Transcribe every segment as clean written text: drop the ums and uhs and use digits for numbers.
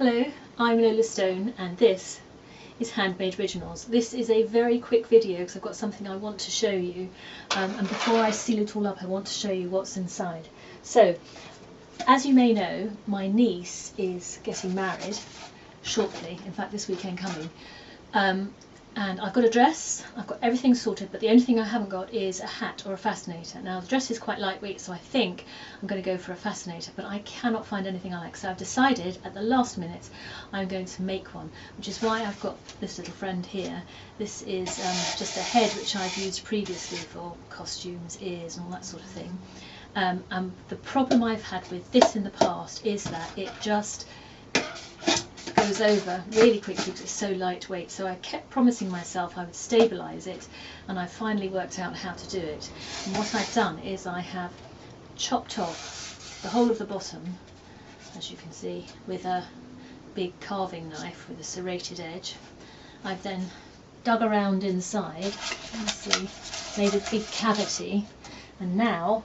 Hello, I'm Lola Stone and this is Handmade Originals. This is a very quick video because I've got something I want to show you, and before I seal it all up I want to show you what's inside. So, as you may know, my niece is getting married shortly, in fact this weekend coming, and I've got a dress, I've got everything sorted, but the only thing I haven't got is a hat or a fascinator. Now the dress is quite lightweight, so I think I'm going to go for a fascinator, but I cannot find anything I like, so I've decided at the last minute I'm going to make one, which is why I've got this little friend here. This is just a head which I've used previously for costumes, ears and all that sort of thing. And the problem I've had with this in the past is that it just goes over really quickly because it's so lightweight, so I kept promising myself I would stabilise it, and I finally worked out how to do it. And what I've done is I have chopped off the whole of the bottom, as you can see, with a big carving knife with a serrated edge. I've then dug around inside, you see, made a big cavity, and now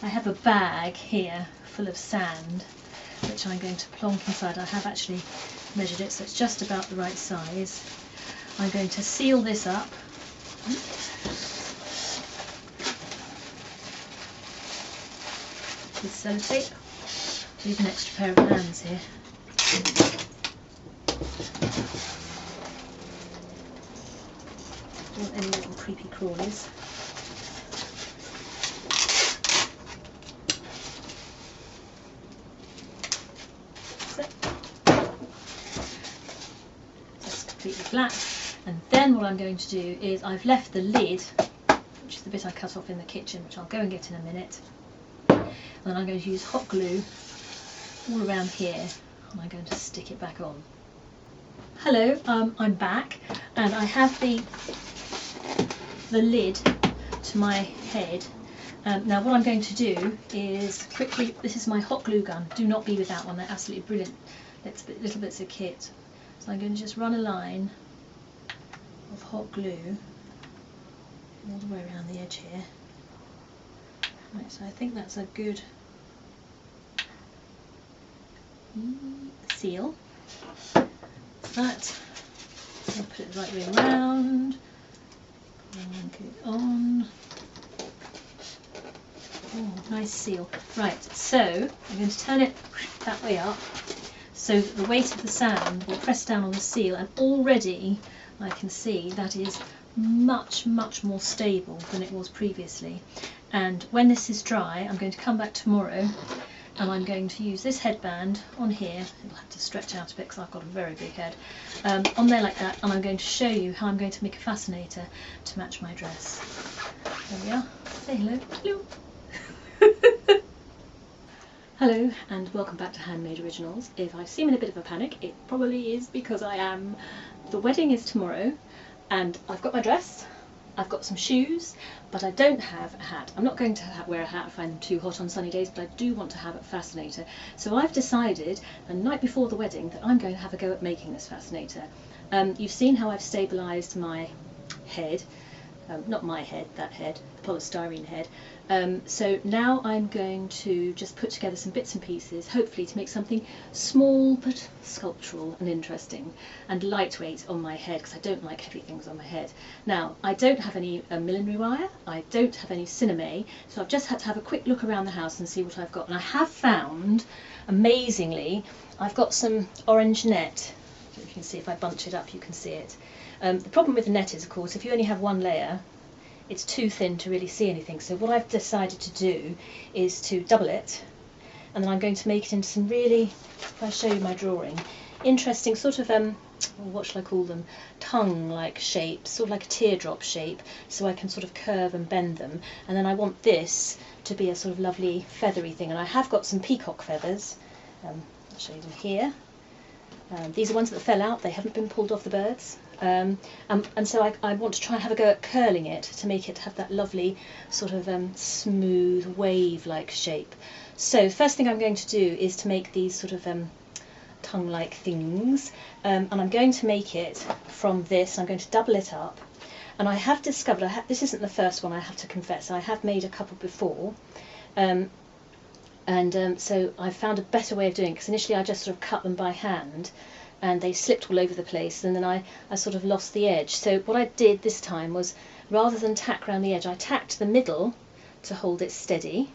I have a bag here full of sand which I'm going to plonk inside. I have actually measured it, so it's just about the right size. I'm going to seal this up. With sellotape. Leave an extra pair of hands here. Don't want any little creepy crawlies. Completely flat, and then what I'm going to do is I've left the lid, which is the bit I cut off in the kitchen, which I'll go and get in a minute, and then I'm going to use hot glue all around here, and I'm going to stick it back on. Hello, I'm back, and I have the lid to my head. Now what I'm going to do is quickly, this is my hot glue gun, do not be without one, they're absolutely brilliant little bits of kit. So I'm going to just run a line of hot glue all the way around the edge here. Right, so I think that's a good seal. That, I'll put it the right way around, and get it on. Oh, nice seal. Right, so I'm going to turn it that way up, so that the weight of the sand will press down on the seal, and already I can see that is much more stable than it was previously. And when this is dry, I'm going to come back tomorrow and I'm going to use this headband on here. It'll have to stretch out a bit because I've got a very big head, on there like that, and I'm going to show you how I'm going to make a fascinator to match my dress. There we are. Say hello. Hello. Hello and welcome back to Handmade Originals. If I seem in a bit of a panic, it probably is because I am. The wedding is tomorrow and I've got my dress, I've got some shoes, but I don't have a hat. I'm not going to wear a hat, I find them too hot on sunny days, but I do want to have a fascinator. So I've decided the night before the wedding that I'm going to have a go at making this fascinator. You've seen how I've stabilised my head. Not my head, that head, the polystyrene head. So now I'm going to just put together some bits and pieces, hopefully to make something small but sculptural and interesting and lightweight on my head, because I don't like heavy things on my head. Now, I don't have any millinery wire, I don't have any cinema, so I've just had to have a quick look around the house and see what I've got. And I have found, amazingly, I've got some orange net. If you can see, if I bunch it up you can see it. The problem with the net is, of course, if you only have one layer, it's too thin to really see anything. So what I've decided to do is to double it, and then I'm going to make it into some really, if I show you my drawing, interesting sort of, what shall I call them, tongue-like shapes, sort of like a teardrop shape, so I can sort of curve and bend them. And then I want this to be a sort of lovely feathery thing, and I have got some peacock feathers. I'll show you them here. These are ones that fell out, they haven't been pulled off the birds. And so I want to try and have a go at curling it to make it have that lovely sort of smooth wave-like shape. So first thing I'm going to do is to make these sort of tongue-like things, and I'm going to make it from this. I'm going to double it up, and I have discovered, this isn't the first one, I have to confess, I have made a couple before, And so I found a better way of doing it, because initially I just sort of cut them by hand and they slipped all over the place, and then I sort of lost the edge. So what I did this time was, rather than tack around the edge, I tacked the middle to hold it steady,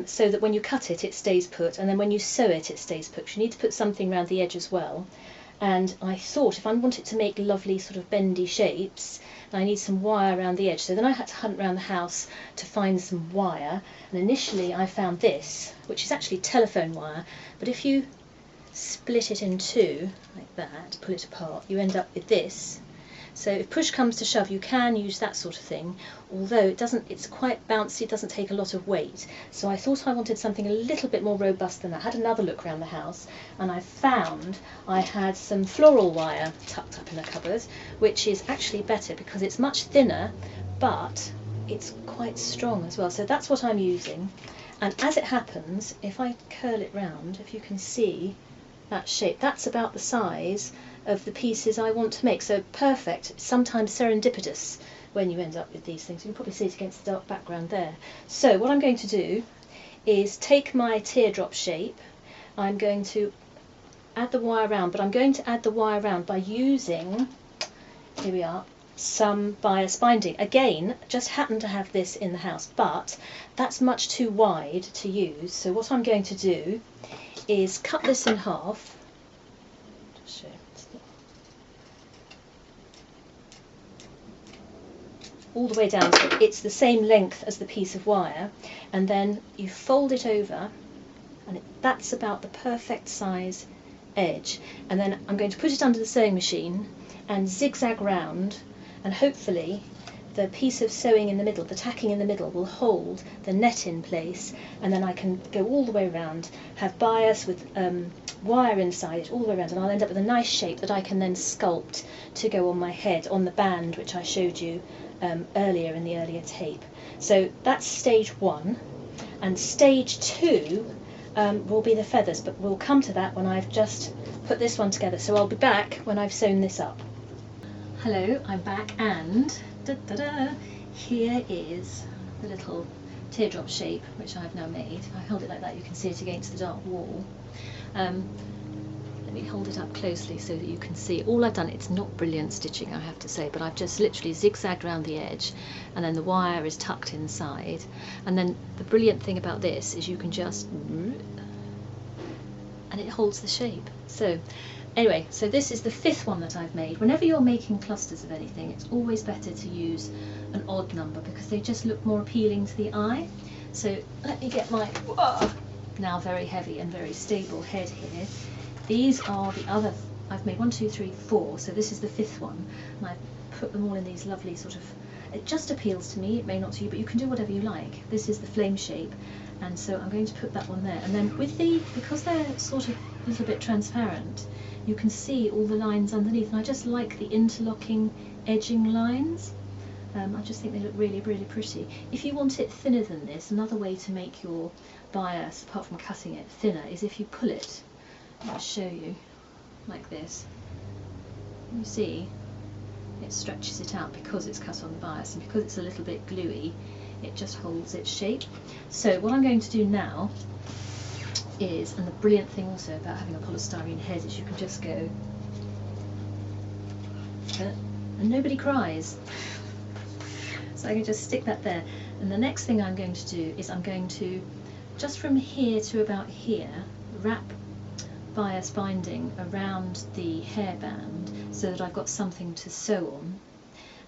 so that when you cut it, it stays put, and then when you sew it, it stays put. You need to put something around the edge as well. And I thought, if I wanted to make lovely sort of bendy shapes, I need some wire around the edge. So then I had to hunt around the house to find some wire, and initially I found this, which is actually telephone wire, but if you split it in two like that, pull it apart, you end up with this. So if push comes to shove, you can use that sort of thing, although it's quite bouncy, it doesn't take a lot of weight. So I thought I wanted something a little bit more robust than that. I had another look around the house, and I found I had some floral wire tucked up in a cupboard, which is actually better because it's much thinner, but it's quite strong as well. So that's what I'm using. And as it happens, if I curl it round, if you can see that shape, that's about the size of the pieces I want to make. So perfect, sometimes serendipitous when you end up with these things. You can probably see it against the dark background there. So what I'm going to do is take my teardrop shape, I'm going to add the wire around, but I'm going to add the wire around by using, here we are, some bias binding. Again, just happen to have this in the house, but that's much too wide to use. So what I'm going to do is cut this in half. Just show all the way down, so it's the same length as the piece of wire, and then you fold it over, and that's about the perfect size edge. And then I'm going to put it under the sewing machine and zigzag round, and hopefully the piece of sewing in the middle, the tacking in the middle, will hold the net in place, and then I can go all the way around, have bias with wire inside it all the way around, and I'll end up with a nice shape that I can then sculpt to go on my head, on the band which I showed you earlier in the earlier tape. So that's stage one, and stage two will be the feathers, but we'll come to that when I've just put this one together. So I'll be back when I've sewn this up. Hello, I'm back, and here is the little teardrop shape which I've now made. If I hold it like that, you can see it against the dark wall. Let me hold it up closely so that you can see. All I've done, it's not brilliant stitching, I have to say, but I've just literally zigzagged around the edge, and then the wire is tucked inside. And then the brilliant thing about this is you can just, and it holds the shape. So anyway, so this is the fifth one that I've made. Whenever you're making clusters of anything, it's always better to use an odd number because they just look more appealing to the eye. So let me get my now very heavy and very stable head here. These are the other, I've made 1, 2, 3, 4, so this is the fifth one, and I've put them all in these lovely sort of, it just appeals to me, it may not to you, but you can do whatever you like. This is the flame shape, and so I'm going to put that one there, and then with the, because they're sort of a little bit transparent, you can see all the lines underneath, and I just like the interlocking edging lines. I just think they look really, really pretty. If you want it thinner than this, another way to make your bias, apart from cutting it, thinner, is if you pull it, I'll show you, like this. You see, it stretches it out because it's cut on the bias, and because it's a little bit gluey, it just holds its shape. So what I'm going to do now is, and the brilliant thing also about having a polystyrene head is you can just go, and nobody cries. So I can just stick that there. And the next thing I'm going to do is I'm going to, just from here to about here, wrap bias binding around the hairband so that I've got something to sew on,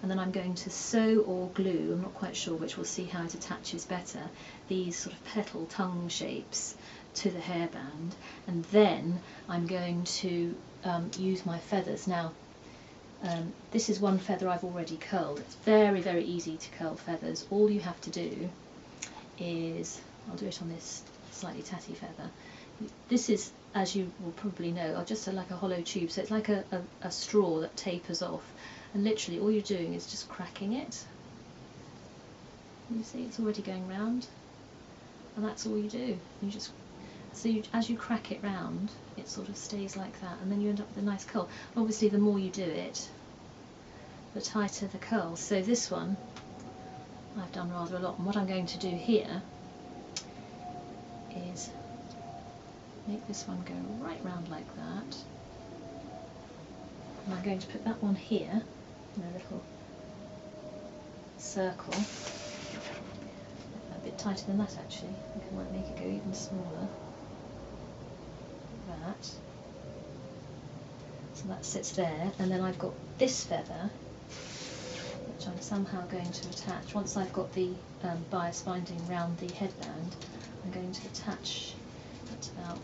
and then I'm going to sew or glue, I'm not quite sure which, we'll see how it attaches better, these sort of petal tongue shapes to the hairband, and then I'm going to use my feathers. Now this is one feather I've already curled. It's very, very easy to curl feathers. All you have to do is, I'll do it on this slightly tatty feather. This is, as you will probably know, just like a hollow tube, so it's like a straw that tapers off, and literally all you're doing is just cracking it. You see it's already going round, and that's all you do. You just, so as you crack it round, it sort of stays like that, and then you end up with a nice curl. Obviously the more you do it, the tighter the curl. So this one I've done rather a lot, and what I'm going to do here is make this one go right round like that. And I'm going to put that one here in a little circle. A bit tighter than that actually. I think I might make it go even smaller. Like that. So that sits there, and then I've got this feather which I'm somehow going to attach. Once I've got the bias binding round the headband, I'm going to attach it about,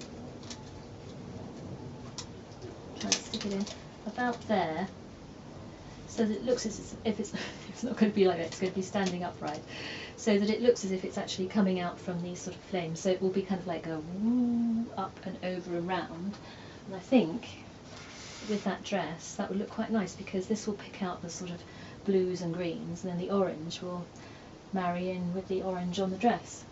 try and stick it in about there, so that it looks as if it's not going to be like that, it's going to be standing upright, so that it looks as if it's actually coming out from these sort of flames. So it will be kind of like a woo up and over and round. And I think with that dress that would look quite nice, because this will pick out the sort of blues and greens, and then the orange will marry in with the orange on the dress.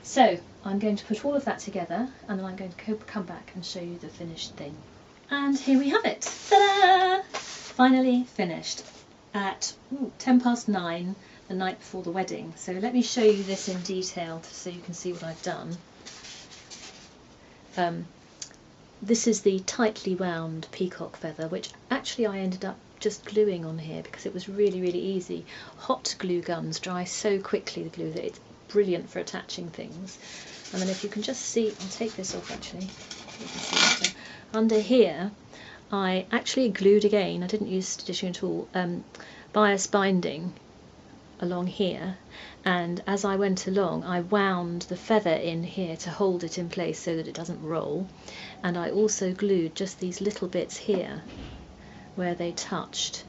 So I'm going to put all of that together, and then I'm going to come back and show you the finished thing. And here we have it. Ta-da! Finally finished at 9:10 the night before the wedding. So let me show you this in detail so you can see what I've done. This is the tightly wound peacock feather, which actually I ended up just gluing on here because it was really, really easy. Hot glue guns dry so quickly, the glue, that it's brilliant for attaching things. And then if you can just see, I'll take this off actually, you can see better. Under here I actually glued again, I didn't use stitching at all, bias binding along here, and as I went along I wound the feather in here to hold it in place so that it doesn't roll, and I also glued just these little bits here where they touched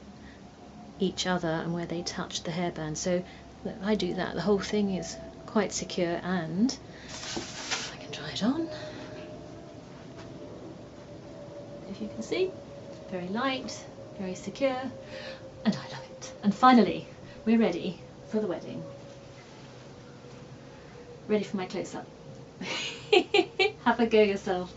each other and where they touched the hairband. So I do that, the whole thing is quite secure, and I can try it on. If you can see, very light, very secure, and I love it. And finally, we're ready for the wedding. Ready for my close-up. Have a go yourself.